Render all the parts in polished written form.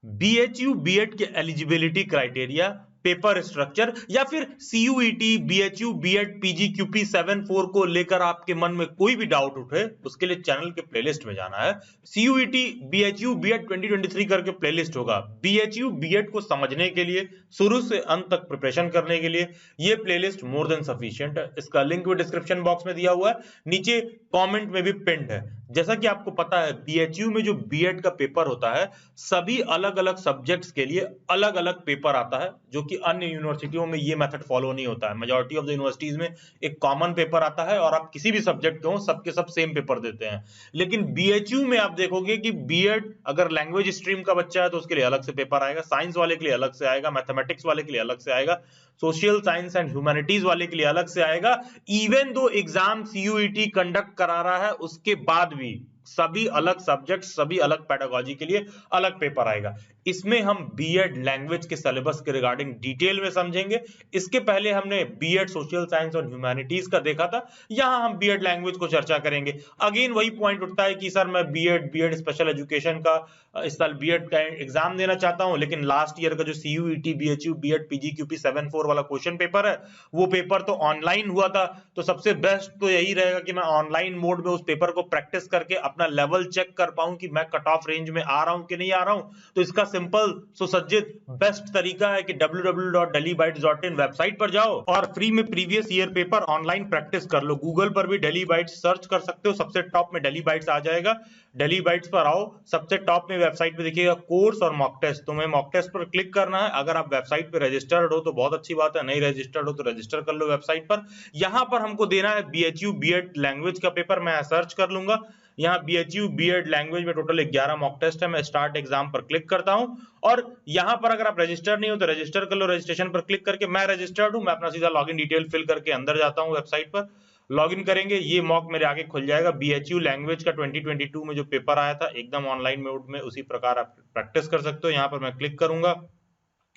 BHU BEd के eligibility criteria, paper structure, या फिर CUET BHU BEd PG QP 74 को लेकर आपके मन में कोई भी डाउट उठे, उसके लिए चैनल के प्लेलिस्ट में जाना है। सीयूईटी बीएचयू बीएड 2023 करके प्लेलिस्ट होगा। बीएचयू बीएड को समझने के लिए, शुरू से अंत तक प्रिपरेशन करने के लिए ये प्लेलिस्ट मोर देन सफिशिएंट है। इसका लिंक भी डिस्क्रिप्शन बॉक्स में दिया हुआ है, नीचे कमेंट में भी पिन्ड है। जैसा कि आपको पता है, बीएचयू में जो बीएड का पेपर होता है, सभी अलग अलग सब्जेक्ट्स के लिए अलग अलग पेपर आता है, जो कि अन्य यूनिवर्सिटियों में ये मेथड फॉलो नहीं होता है। मेजॉरिटी ऑफ द यूनिवर्सिटीज में एक कॉमन पेपर आता है और आप किसी भी सब्जेक्ट के हो सबके सब सेम पेपर देते हैं। लेकिन बीएचयू में आप देखोगे कि बीएड अगर लैंग्वेज स्ट्रीम का बच्चा है तो उसके लिए अलग से पेपर आएगा, साइंस वाले के लिए अलग से आएगा, मैथमेटिक्स वाले के लिए अलग से आएगा, सोशल साइंस एंड ह्यूमैनिटीज वाले के लिए अलग से आएगा। Even though exam CUET conduct करा रहा है, उसके बाद भी सभी अलग सब्जेक्ट, सभी अलग पेडागोजी के लिए अलग पेपर आएगा। इसमें हम बीएड लैंग्वेज के सिलेबस के रिगार्डिंग डिटेल में समझेंगे। इसके पहले हमने बीएड सोशल साइंस और ह्यूमैनिटीज का देखा था, यहां हम बीएड लैंग्वेज को चर्चा करेंगे। अगेन वही पॉइंट उठता है कि सर मैं बीएड स्पेशल एजुकेशन का इस साल बीएड का एग्जाम देना चाहता हूं, लेकिन लास्ट ईयर का जो सीयूईटी बीएचयू बीएड पीजीक्यूपी 74 वाला क्वेश्चन पेपर है, वो पेपर तो ऑनलाइन हुआ था। तो सबसे बेस्ट तो यही रहेगा कि मैं ऑनलाइन मोड में उस पेपर को प्रैक्टिस करके अपना लेवल चेक कर पाऊं कि मैं कट ऑफ रेंज में आ रहा हूं कि नहीं आ रहा हूं। तो इसका सिंपल सुसज्जित बेस्ट तरीका है कि www.delhibytes.in वेबसाइट पर जाओ और फ्री में previous year paper online practice कर लो। गूगल पर भी डेली बाइट्स सर्च कर सकते हो, सबसे टॉप में डेली बाइट्स आ जाएगा। डेली बाइट्स पर आओ, सबसे टॉप में वेबसाइट पे देखिएगा कोर्स और मॉक टेस्ट, तुम्हें मॉक टेस्ट पर क्लिक करना है। अगर आप वेबसाइट पे रजिस्टर्ड हो तो बहुत अच्छी बात है, नहीं रजिस्टर्ड हो तो रजिस्टर कर लो वेबसाइट पर। यहां पर हमको देना है बीएचयू बीएड लैंग्वेज का पेपर, मैं सर्च कर लूंगा। यहाँ बीएचयू बीएड लैंग्वेज में टोटल 11 मॉक टेस्ट है। मैं स्टार्ट एग्जाम पर क्लिक करता हूं और यहाँ पर अगर आप रजिस्टर नहीं हो तो रजिस्टर कर लो। रजिस्ट्रेशन पर क्लिक करके मैं रजिस्टर्ड हूं, मैं अपना सीधा लॉगिन डिटेल फिल करके अंदर जाता हूं वेबसाइट पर। लॉगिन करेंगे, ये मॉक मेरे आगे खुल जाएगा। बीएचयू लैंग्वेज का 2022 में जो पेपर आया था एकदम ऑनलाइन मोड में, उसी प्रकार आप प्रैक्टिस कर सकते हो। यहाँ पर मैं क्लिक करूंगा,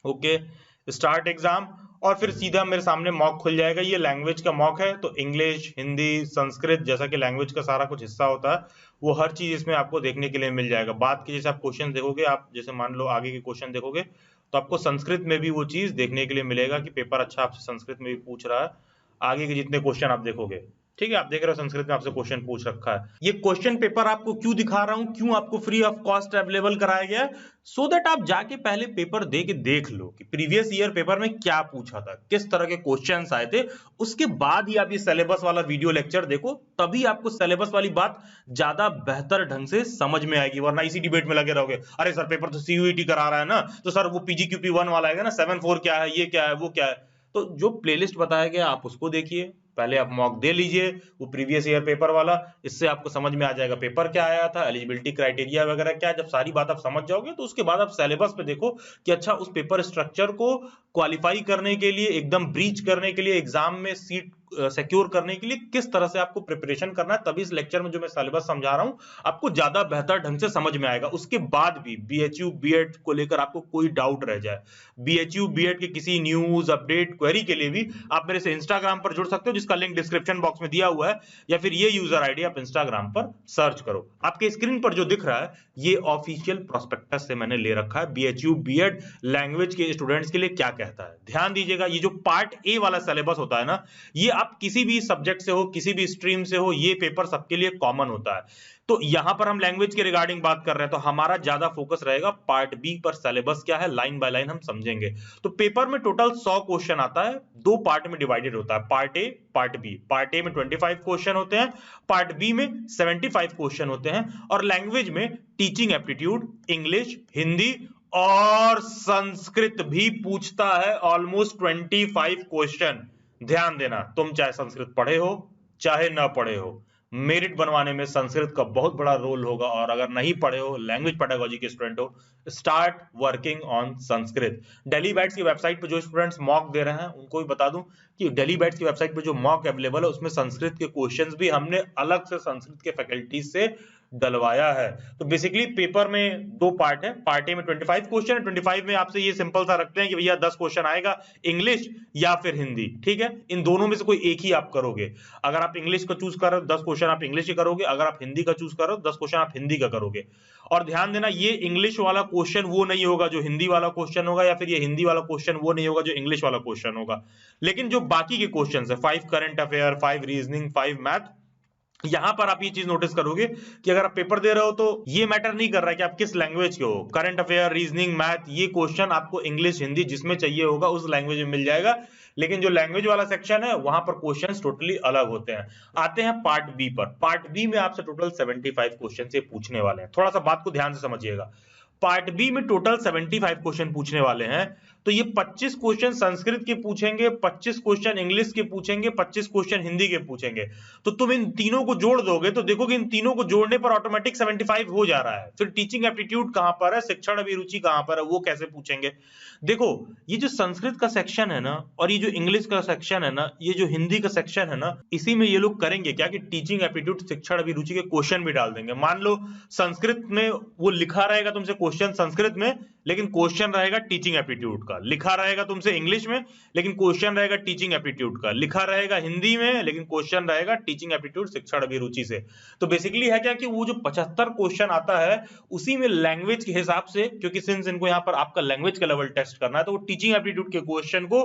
ओके स्टार्ट एग्जाम, और फिर सीधा मेरे सामने मॉक खुल जाएगा। ये लैंग्वेज का मॉक है, तो इंग्लिश, हिंदी, संस्कृत, जैसा कि लैंग्वेज का सारा कुछ हिस्सा होता है, वो हर चीज इसमें आपको देखने के लिए मिल जाएगा। बात की जैसे आप क्वेश्चन देखोगे, आप जैसे मान लो आगे के क्वेश्चन देखोगे तो आपको संस्कृत में भी वो चीज देखने के लिए मिलेगा कि पेपर अच्छा आपसे संस्कृत में भी पूछ रहा है। आगे के जितने क्वेश्चन आप देखोगे, ठीक है, आप देख रहे हो संस्कृत में आपसे क्वेश्चन पूछ रखा है। ये क्वेश्चन पेपर आपको क्यों दिखा रहा हूं, क्यों आपको फ्री ऑफ कॉस्ट अवेलेबल कराया गया है, सो दैट आप जाके पहले पेपर दे के देख लो कि प्रीवियस ईयर पेपर में क्या पूछा था, किस तरह के क्वेश्चंस आए थे। उसके बाद ही आप ये सिलेबस वाला वीडियो लेक्चर देखो, तभी आपको सिलेबस वाली बात ज्यादा बेहतर ढंग से समझ में आएगी। वरना इसी डिबेट में लगे रहोगे, अरे सर पेपर तो सीयूईटी करा रहा है ना, तो सर वो पीजीक्यूपी 1 वाला आएगा ना, 74 क्या है, ये क्या है, वो क्या है। तो जो प्लेलिस्ट बताया गया आप उसको देखिए, पहले आप मॉक दे लीजिए वो प्रीवियस ईयर पेपर वाला, इससे आपको समझ में आ जाएगा पेपर क्या आया था, एलिजिबिलिटी क्राइटेरिया वगैरह क्या। जब सारी बात आप समझ जाओगे तो उसके बाद आप सिलेबस पे देखो कि अच्छा उस पेपर स्ट्रक्चर को क्वालिफाई करने के लिए, एकदम ब्रीच करने के लिए, एग्जाम में सीट सिक्योर करने के लिए किस तरह से आपको प्रिपरेशन करना है। तभी इस लेक्चर में जो मैं सिलेबस समझा रहा हूं आपको ज्यादा बेहतर ढंग से समझ में आएगा। उसके बाद भी बीएचयू बीएड को लेकर आपको कोई डाउट रह जाए, बीएचयू बीएड के किसी न्यूज अपडेट क्वेरी के लिए भी आप मेरे से इंस्टाग्राम पर जुड़ सकते हो, जिसका लिंक डिस्क्रिप्शन बॉक्स में दिया हुआ है, या फिर ये यूजर आईडी आप इंस्टाग्राम पर सर्च करो। आपके स्क्रीन पर जो दिख रहा है ये ऑफिशियल प्रोस्पेक्टस से मैंने ले रखा है, बीएचयू बीएड लैंग्वेज के स्टूडेंट्स के लिए क्या कहता है। ध्यान दीजिएगा, ये जो पार्ट ए वाला सिलेबस होता है ना, ये आप किसी भी सब्जेक्ट से हो, किसी भी स्ट्रीम से हो, ये पेपर सबके लिए कॉमन होता है। तो यहां पर हम लैंग्वेज के रिगार्डिंग बात कर रहे हैं, तो हमारा ज्यादा फोकस रहेगा पार्ट बी पर, सिलेबस क्या है लाइन बाय लाइन हम समझेंगे। तो पेपर में टोटल 100 क्वेश्चन आता है, दो पार्ट में डिवाइडेड होता है, part A part B. Part A में 25 क्वेश्चन होते हैं, पार्ट बी में 75 क्वेश्चन होते हैं। और लैंग्वेज में टीचिंग एप्टीट्यूड, इंग्लिश, हिंदी और संस्कृत भी पूछता है, ऑलमोस्ट 25 क्वेश्चन। ध्यान देना, तुम चाहे संस्कृत पढ़े हो चाहे ना पढ़े हो, मेरिट बनवाने में संस्कृत का बहुत बड़ा रोल होगा। और अगर नहीं पढ़े हो, लैंग्वेज पेडागोजी के स्टूडेंट हो, start working on Sanskrit. Daily bats की वेबसाइट पे जो स्टूडेंट्स मॉक दे रहे हैं उनको भी बता दूं कि डेली बैट्स की वेबसाइट पे जो मॉक अवेलेबल है उसमें संस्कृत के क्वेश्चंस भी हमने अलग से संस्कृत के फैकल्टीज से डलवाया है। तो बेसिकली पेपर में दो पार्ट है, पार्ट ए में 25 क्वेश्चन है, 25 में आपसे ये सिंपल सा रखते हैं कि भैया 10 क्वेश्चन आएगा इंग्लिश या फिर हिंदी, ठीक है, इन दोनों में से कोई एक ही आप करोगे। अगर आप इंग्लिश का चूज कर रहे हो 10 क्वेश्चन आप इंग्लिश के करोगे, अगर आप हिंदी का चूज कर रहे हो 10 क्वेश्चन आप हिंदी का करोगे। और ध्यान देना ये इंग्लिश वाला क्वेश्चन वो नहीं होगा जो हिंदी वाला क्वेश्चन होगा, या फिर ये हिंदी वाला क्वेश्चन वो नहीं होगा जो इंग्लिश वाला क्वेश्चन होगा। लेकिन जो बाकी के क्वेश्चन है 5 करंट अफेयर, 5 रीजनिंग, 5 मैथ, यहां पर आप ये चीज नोटिस करोगे कि अगर आप पेपर दे रहे हो तो ये मैटर नहीं कर रहा है कि आप किस लैंग्वेज के हो। करंट अफेयर, रीजनिंग, मैथ, ये क्वेश्चन आपको इंग्लिश, हिंदी जिसमें चाहिए होगा उस लैंग्वेज में मिल जाएगा। लेकिन जो लैंग्वेज वाला सेक्शन है वहां पर क्वेश्चंस टोटली अलग होते हैं। आते हैं पार्ट बी पर। पार्ट बी में आपसे टोटल 75 क्वेश्चन से पूछने वाले हैं। थोड़ा सा बात को ध्यान से समझिएगा। पार्ट बी में टोटल 75 क्वेश्चन पूछने वाले हैं। तो ये 25 क्वेश्चन संस्कृत के पूछेंगे, 25 क्वेश्चन इंग्लिश के पूछेंगे, 25 क्वेश्चन हिंदी के पूछेंगे। तो तुम इन तीनों को जोड़ दोगे तो देखोगे इन तीनों को जोड़ने पर ऑटोमेटिक 75 हो जा रहा है। फिर टीचिंग एप्टीट्यूड कहां पर है, शिक्षण अभिरुचि कहां पर है, वो कैसे पूछेंगे। देखो ये जो संस्कृत का सेक्शन है ना, और ये जो इंग्लिश का सेक्शन है ना, ये जो हिंदी का सेक्शन है ना, इसी में ये लोग करेंगे क्या कि टीचिंग एप्टीट्यूड, शिक्षण अभिरुचि के क्वेश्चन भी डाल देंगे। मान लो संस्कृत में वो लिखा रहेगा तुमसे क्वेश्चन संस्कृत में, लेकिन क्वेश्चन रहेगा टीचिंग एप्टीट्यूड का। लिखा रहेगा तुमसे इंग्लिश में, लेकिन क्वेश्चन रहेगा टीचिंग एप्टीट्यूड का। लिखा रहेगा हिंदी में, लेकिन क्वेश्चन रहेगा टीचिंग एप्टीट्यूड, शिक्षण अभिरुचि से। तो बेसिकली है क्या कि वो जो 75 क्वेश्चन आता है उसी में लैंग्वेज के हिसाब से, क्योंकि सिंस इनको यहाँ पर आपका लैंग्वेज का लेवल टेस्ट करना है, तो वो टीचिंग एप्टीट्यूड के क्वेश्चन को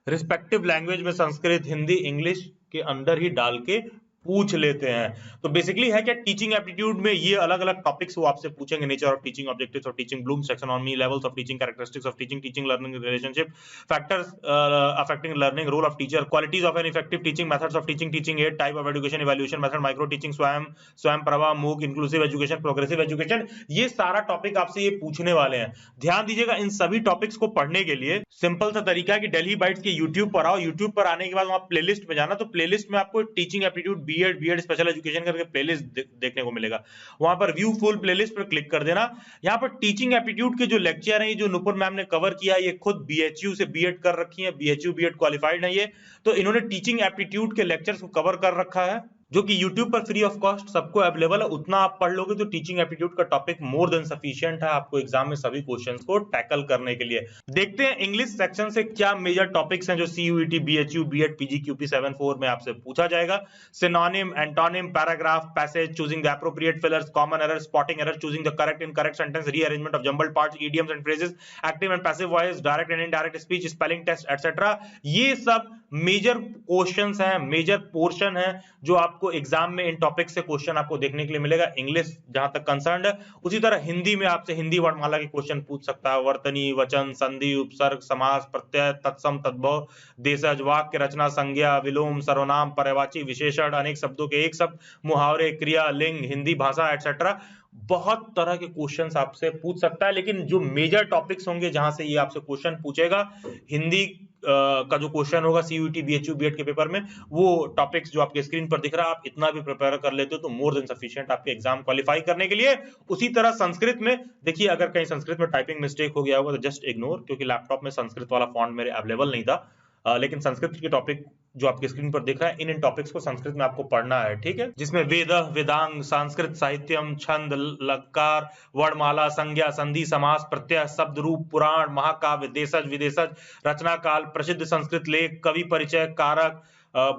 रिस्पेक्टिव लैंग्वेज में संस्कृत, हिंदी, इंग्लिश के अंदर ही डाल के पूछ लेते हैं। तो बेसिकली है क्या टीचिंग एप्टीट्यूड में ये अलग अलग टॉपिक्स वो आपसे पूछेंगे। Nature of teaching, objectives of teaching, Bloom's taxonomy, levels of teaching, characteristics of teaching, teaching learning relationship, factors affecting learning, role of teacher, qualities of an effective teaching, methods of teaching, teaching aid, type of education, evaluation method, micro teaching, Swayam Prabha, मूक, inclusive education, progressive education, ये सारा topic आपसे ये पूछने वाले हैं। ध्यान दीजिएगा इन सभी टॉपिक्स को पढ़ने के लिए सिंपल सा तरीका है कि दिल्ली बाइट्स के यूट्यूब पर आओ। यूट्यूब पर आने के बाद वहां प्लेलिस्ट में जाना, तो प्लेलिस्ट में आपको teaching aptitude, BEd special education करके प्लेलिस्ट देखने को मिलेगा। वहां पर व्यू फुल प्लेलिस्ट पर क्लिक कर देना। यहां पर टीचिंग एप्टीट्यूड के जो लेक्चर हैं, जो नुपुर मैम ने कवर किया, ये खुद बीएचयू से बीएड कर रखी है, बीएचयू बीएड क्वालिफाइड है ये, तो इन्होंने टीचिंग एप्टीट्यूड के लेक्चर्स को कवर कर रखा है, जो कि YouTube पर फ्री ऑफ कॉस्ट सबको अवेलेबल है। उतना आप पढ़ लोगे तो टीचिंग एप्टीट्यूड का टॉपिक मोर देन सफिशिएंट है आपको एग्जाम में सभी क्वेश्चंस को टैकल करने के लिए। देखते हैं इंग्लिश सेक्शन से क्या मेजर टॉपिक्स हैं जो CUET, BHU, BEd, PG, QP 74 में आपसे पूछा जाएगा। Synonym, antonym, paragraph, passage, choosing the appropriate fillers, common errors, spotting errors, choosing the correct incorrect sentence, rearrangement of jumbled parts, idioms and phrases, active and passive voice, direct and indirect speech, spelling test etcetera, ये सब major questions हैं, major portion है जो आपको exam में इन topic से question आपको देखने के लिए मिलेगा। इंग्लिश जहां तक कंसर्न्ड है, उसी तरह हिंदी में आपसे हिंदी वर्णमाला के क्वेश्चन पूछ सकता है। वर्तनी, वचन, संधि, उपसर्ग, समास, प्रत्यय, तत्सम, तद्भव, देशज, वाक्य रचना, संज्ञा, विलोम, सर्वनाम, पर्यायवाची, विशेषण, अनेक शब्दों के एक शब्द, मुहावरे, क्रिया, लिंग, हिंदी भाषा एटसेट्रा, बहुत तरह के क्वेश्चंस आपसे पूछ सकता है। लेकिन जो मेजर टॉपिक्स होंगे जहां से ये आपसे क्वेश्चन पूछेगा, हिंदी का जो क्वेश्चन होगा CUET, BHU, BEd के पेपर में, वो टॉपिक्स जो आपके स्क्रीन पर दिख रहा है, आप इतना भी प्रिपेयर कर लेते हो तो मोर देन सफिशिएंट आपके एग्जाम क्वालिफाई करने के लिए। उसी तरह संस्कृत में देखिए, अगर कहीं संस्कृत में टाइपिंग मिस्टेक हो गया होगा तो जस्ट इग्नोर, क्योंकि लैपटॉप में संस्कृत वाला फॉन्ट मेरे अवेलेबल नहीं था। लेकिन संस्कृत के टॉपिक जो आपके स्क्रीन पर दिख रहा है, इन टॉपिक्स को संस्कृत में आपको पढ़ना है, ठीक है, जिसमें वेद, वेदांग, संस्कृत साहित्यम, छंद, लकार, वर्णमाला, संज्ञा, संधि, समास, प्रत्यय, शब्द रूप, पुराण, महाकाव्य, देशज, विदेशज, रचना काल, प्रसिद्ध संस्कृत लेख, कवि परिचय, कारक,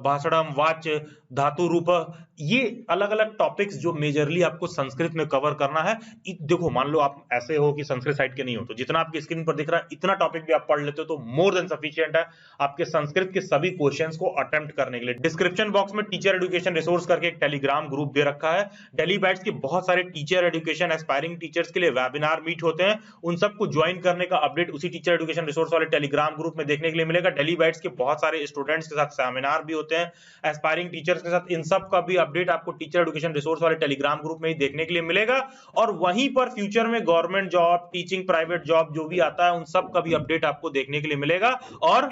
भाषणम, वाच्य, धातु रूप, ये अलग अलग टॉपिक्स जो मेजरली आपको संस्कृत में कवर करना है। देखो मान लो आप ऐसे हो कि संस्कृत साइड के नहीं हो, तो जितना आपकी स्क्रीन पर दिख रहा है इतना टॉपिक भी आप पढ़ लेते हो तो मोर देन सफिशिएंट है आपके संस्कृत के सभी क्वेश्चंस को अटेम्प्ट करने के लिए। डिस्क्रिप्शन बॉक्स में टीचर एजुकेशन रिसोर्स करके एक टेलीग्राम ग्रुप दे रखा है। दिल्ली बाइट्स के बहुत सारे टीचर एजुकेशन एस्पायरिंग टीचर्स के लिए वेबिनार मीट होते हैं, उन सबको ज्वाइन करने का अपडेट उसी टीचर एजुकेशन रिसोर्स वाले टेलीग्राम ग्रुप में देखने के लिए मिलेगा। दिल्ली बाइट्स के बहुत सारे स्टूडेंट्स के साथ सेमिनार भी होते हैं एस्पायरिंग टीचर्स के साथ, इन सब का भी अपडेट आपको टीचर एजुकेशन रिसोर्स वाले टेलीग्राम ग्रुप में ही देखने के लिए मिलेगा। और वहीं पर फ्यूचर में government job, teaching, private job जो भी आता है उन सब का भी अपडेट आपको देखने के लिए मिलेगा। और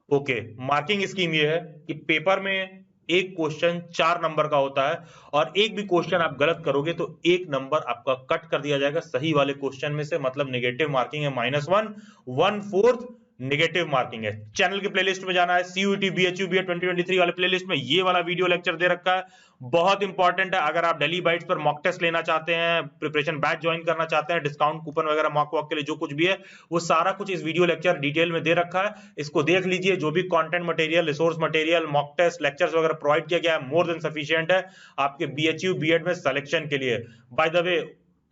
ओके, मार्किंग स्कीम ये है कि पेपर में एक क्वेश्चन 4 नंबर का होता है और एक भी क्वेश्चन आप गलत करोगे तो 1 नंबर आपका कट कर दिया जाएगा सही वाले क्वेश्चन में से, मतलब नेगेटिव मार्किंग है -1, 1/4 नेगेटिव मार्किंग है। चैनल के प्लेलिस्ट में जाना है, CUET BHU BEd 2023 वाले प्लेलिस्ट में ये वाला वीडियो लेक्चर दे रखा है, बहुत इंपॉर्टेंट है। अगर आप डेली बाइट्स पर मॉक टेस्ट लेना चाहते हैं, प्रिपरेशन बैच ज्वाइन करना चाहते हैं, डिस्काउंट कूपन वगैरह मॉक वॉक के लिए जो कुछ भी है वो सारा कुछ इस वीडियो लेक्चर डिटेल में दे रखा है, इसको देख लीजिए। जो भी content material, resource material, mock test, lectures वगैरह प्रोवाइड किया गया है, मोर देन सफिशिएंट है आपके BHU BEd में सिलेक्शन के लिए। By the way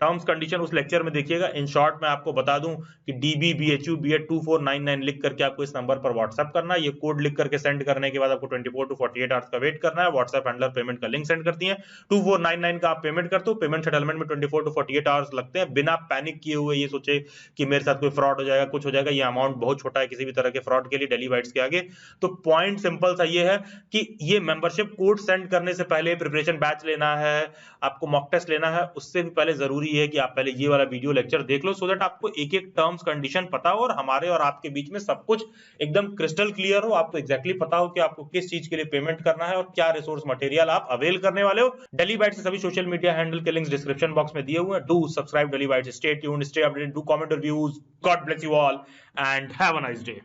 terms condition उस लेक्चर में देखिएगा। इन शॉर्ट मैं आपको बता दूं कि DB BHU BEd 2499 लिख करके आपको इस नंबर पर व्हाट्सएप करना है। ये कोड लिख करके सेंड करने के बाद आपको 24 to 48 आवर्स का वेट करना है। व्हाट्सएप हैंडलर पेमेंट का लिंक सेंड करती है, 2499 का आप पेमेंट करते हो। पेमेंट सेटलमेंट में 24 to 48 आवर्स लगते हैं। बिना पैनिक किए हुए ये सोचे कि मेरे साथ कोई फ्रॉड हो जाएगा, कुछ हो जाएगा, ये अमाउंट बहुत छोटा है किसी भी तरह के फ्रॉड के लिए डेली बाइट्स के आगे। तो पॉइंट सिंपल सा ये है कि ये मेंबरशिप कोड सेंड करने से पहले प्रिपरेशन बैच लेना है, आपको मॉक टेस्ट लेना है, उससे भी पहले जरूरी है कि आप पहले ये वाला वीडियो लेक्चर देख लो, सो दैट आपको एक एक टर्म्स कंडीशन पता हो और हमारे और आपके बीच में सब कुछ एकदम क्रिस्टल क्लियर हो। आपको एग्जैक्टली पता हो कि आपको किस चीज के लिए पेमेंट करना है और क्या रिसोर्स मटेरियल आप अवेल करने वाले हो। डेली बाइट्स के सभी सोशल मीडिया हैंडल के लिंक्स डिस्क्रिप्शन बॉक्स में दिए हुए हैं। Do subscribe daily bytes, stay tuned, stay updated, do comment reviews. God bless you all and have a nice day.